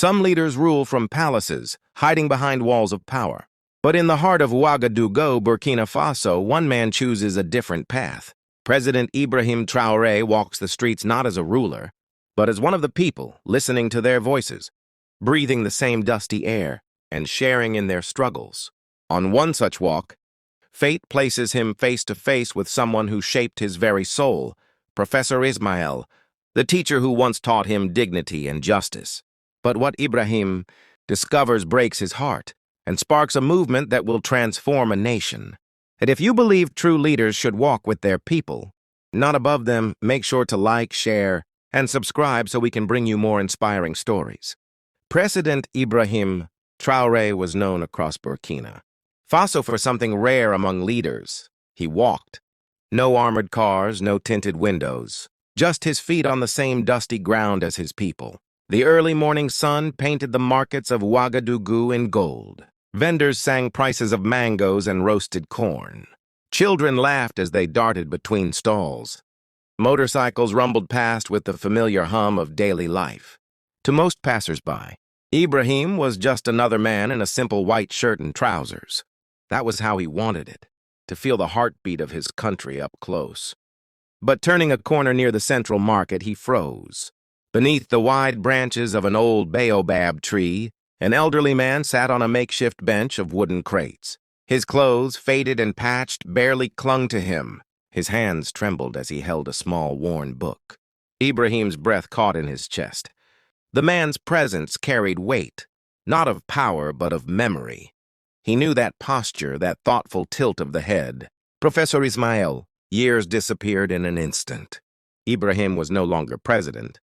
Some leaders rule from palaces, hiding behind walls of power. But in the heart of Ouagadougou, Burkina Faso, one man chooses a different path. President Ibrahim Traoré walks the streets not as a ruler, but as one of the people, listening to their voices, breathing the same dusty air, and sharing in their struggles. On one such walk, fate places him face to face with someone who shaped his very soul, Professor Ismael, the teacher who once taught him dignity and justice. But what Ibrahim discovers breaks his heart and sparks a movement that will transform a nation. And if you believe true leaders should walk with their people, not above them, make sure to like, share, and subscribe so we can bring you more inspiring stories. President Ibrahim Traoré was known across Burkina Faso for something rare among leaders. He walked. No armored cars, no tinted windows, just his feet on the same dusty ground as his people. The early morning sun painted the markets of Ouagadougou in gold. Vendors sang prices of mangoes and roasted corn. Children laughed as they darted between stalls. Motorcycles rumbled past with the familiar hum of daily life. To most passers-by, Ibrahim was just another man in a simple white shirt and trousers. That was how he wanted it, to feel the heartbeat of his country up close. But turning a corner near the central market, he froze. Beneath the wide branches of an old baobab tree, an elderly man sat on a makeshift bench of wooden crates. His clothes, faded and patched, barely clung to him. His hands trembled as he held a small, worn book. Ibrahim's breath caught in his chest. The man's presence carried weight, not of power but of memory. He knew that posture, that thoughtful tilt of the head. Professor Ismael. Years disappeared in an instant. Ibrahim was no longer president,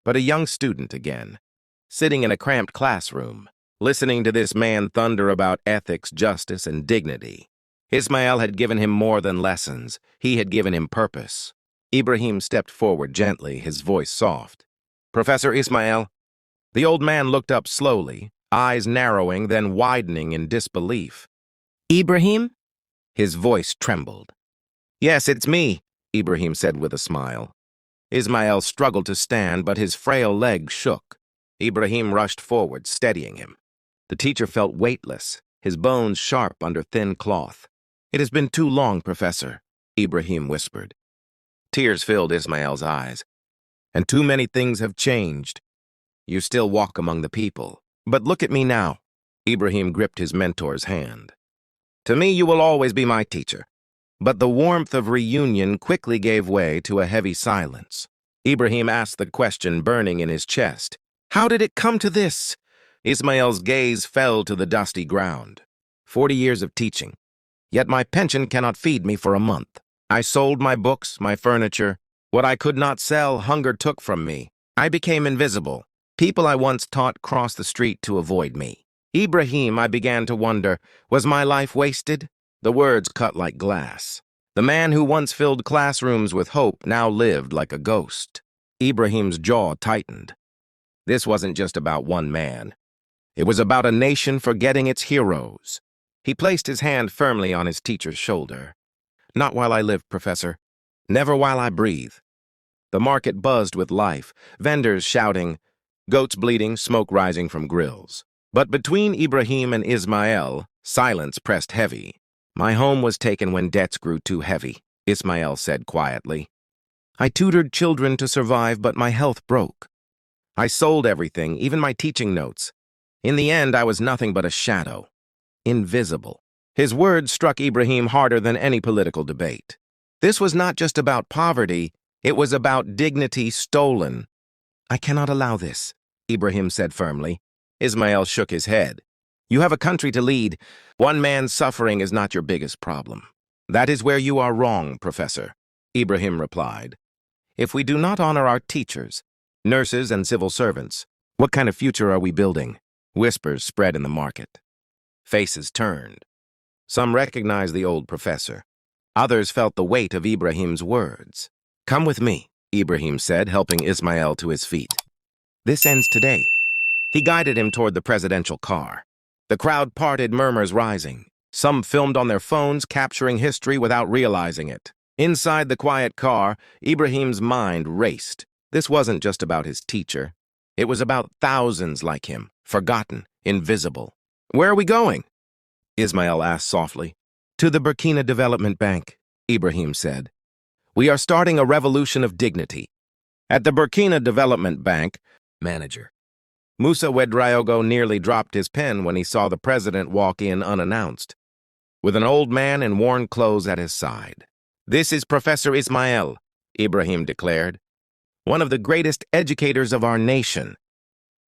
but a young student again, sitting in a cramped classroom, listening to this man thunder about ethics, justice, and dignity. Ismael had given him more than lessons. He had given him purpose. Ibrahim stepped forward gently, his voice soft. Professor Ismael. The old man looked up slowly, eyes narrowing, then widening in disbelief. Ibrahim? His voice trembled. Yes, it's me, Ibrahim said with a smile. Ismael struggled to stand, but his frail legs shook. Ibrahim rushed forward, steadying him. The teacher felt weightless, his bones sharp under thin cloth. It has been too long, Professor, Ibrahim whispered. Tears filled Ismael's eyes. And too many things have changed. You still walk among the people. But look at me now. Ibrahim gripped his mentor's hand. To me, you will always be my teacher. But the warmth of reunion quickly gave way to a heavy silence. Ibrahim asked the question burning in his chest. How did it come to this? Ismael's gaze fell to the dusty ground. 40 years of teaching. Yet my pension cannot feed me for a month. I sold my books, my furniture. What I could not sell, hunger took from me. I became invisible. People I once taught crossed the street to avoid me. Ibrahim, I began to wonder, was my life wasted? The words cut like glass. The man who once filled classrooms with hope now lived like a ghost. Ibrahim's jaw tightened. This wasn't just about one man. It was about a nation forgetting its heroes. He placed his hand firmly on his teacher's shoulder. Not while I live, Professor. Never while I breathe. The market buzzed with life, vendors shouting, goats bleating, smoke rising from grills. But between Ibrahim and Ismael, silence pressed heavy. My home was taken when debts grew too heavy, Ismael said quietly. I tutored children to survive, but my health broke. I sold everything, even my teaching notes. In the end, I was nothing but a shadow. Invisible. His words struck Ibrahim harder than any political debate. This was not just about poverty, it was about dignity stolen. I cannot allow this, Ibrahim said firmly. Ismael shook his head. You have a country to lead. One man's suffering is not your biggest problem. That is where you are wrong, Professor, Ibrahim replied. If we do not honor our teachers, nurses, and civil servants, what kind of future are we building? Whispers spread in the market. Faces turned. Some recognized the old professor. Others felt the weight of Ibrahim's words. Come with me, Ibrahim said, helping Ismael to his feet. This ends today. He guided him toward the presidential car. The crowd parted, murmurs rising. Some filmed on their phones, capturing history without realizing it. Inside the quiet car, Ibrahim's mind raced. This wasn't just about his teacher. It was about thousands like him, forgotten, invisible. "Where are we going?" Ismael asked softly. "To the Burkina Development Bank," Ibrahim said. "We are starting a revolution of dignity." At the Burkina Development Bank, manager Musa Ouagadougou nearly dropped his pen when he saw the president walk in unannounced, with an old man in worn clothes at his side. "This is Professor Ismael," Ibrahim declared, "one of the greatest educators of our nation.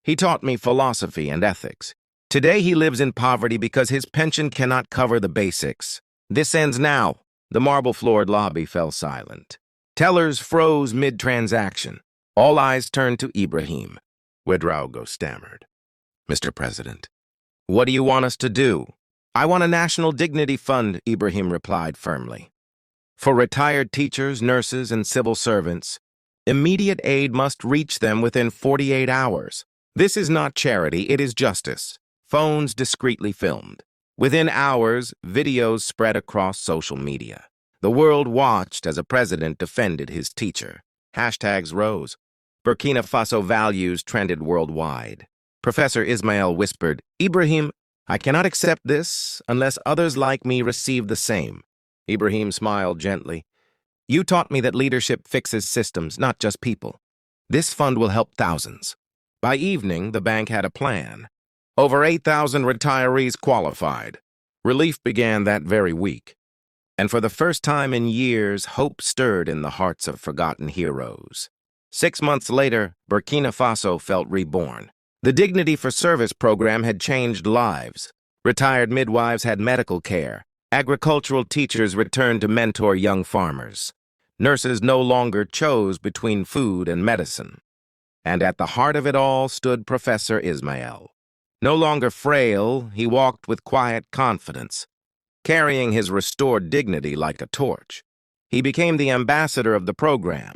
He taught me philosophy and ethics. Today he lives in poverty because his pension cannot cover the basics. This ends now." The marble-floored lobby fell silent. Tellers froze mid-transaction. All eyes turned to Ibrahim. Ouagadougou stammered. "Mr. President, what do you want us to do?" "I want a national dignity fund," Ibrahim replied firmly. "For retired teachers, nurses, and civil servants. Immediate aid must reach them within 48 hours. This is not charity, it is justice." Phones discreetly filmed. Within hours, videos spread across social media. The world watched as a president defended his teacher. Hashtags rose. Burkina Faso values trended worldwide. Professor Ismael whispered, "Ibrahim, I cannot accept this unless others like me receive the same." Ibrahim smiled gently. "You taught me that leadership fixes systems, not just people. This fund will help thousands." By evening, the bank had a plan. Over 8,000 retirees qualified. Relief began that very week. And for the first time in years, hope stirred in the hearts of forgotten heroes. 6 months later, Burkina Faso felt reborn. The Dignity for Service program had changed lives. Retired midwives had medical care. Agricultural teachers returned to mentor young farmers. Nurses no longer chose between food and medicine. And at the heart of it all stood Professor Ismael. No longer frail, he walked with quiet confidence, carrying his restored dignity like a torch. He became the ambassador of the program,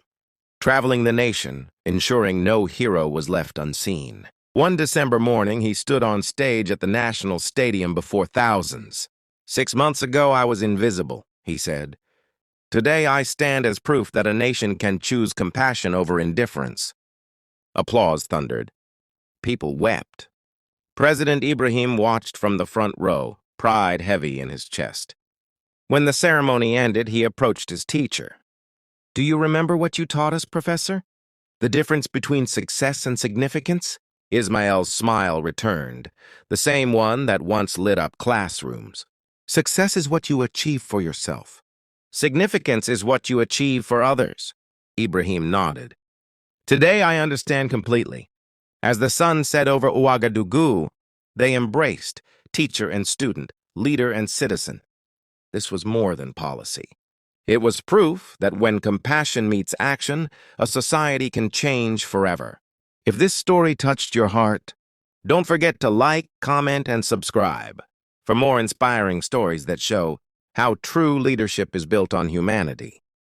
traveling the nation, ensuring no hero was left unseen. One December morning, he stood on stage at the National Stadium before thousands. "6 months ago, I was invisible," he said. "Today, I stand as proof that a nation can choose compassion over indifference." Applause thundered. People wept. President Ibrahim watched from the front row, pride heavy in his chest. When the ceremony ended, he approached his teacher. "Do you remember what you taught us, Professor? The difference between success and significance?" Ismael's smile returned, the same one that once lit up classrooms. "Success is what you achieve for yourself. Significance is what you achieve for others." Ibrahim nodded. "Today I understand completely. As the sun set over Ouagadougou, they embraced teacher and student, leader and citizen. This was more than policy. It was proof that when compassion meets action, a society can change forever. If this story touched your heart, don't forget to like, comment, and subscribe for more inspiring stories that show how true leadership is built on humanity.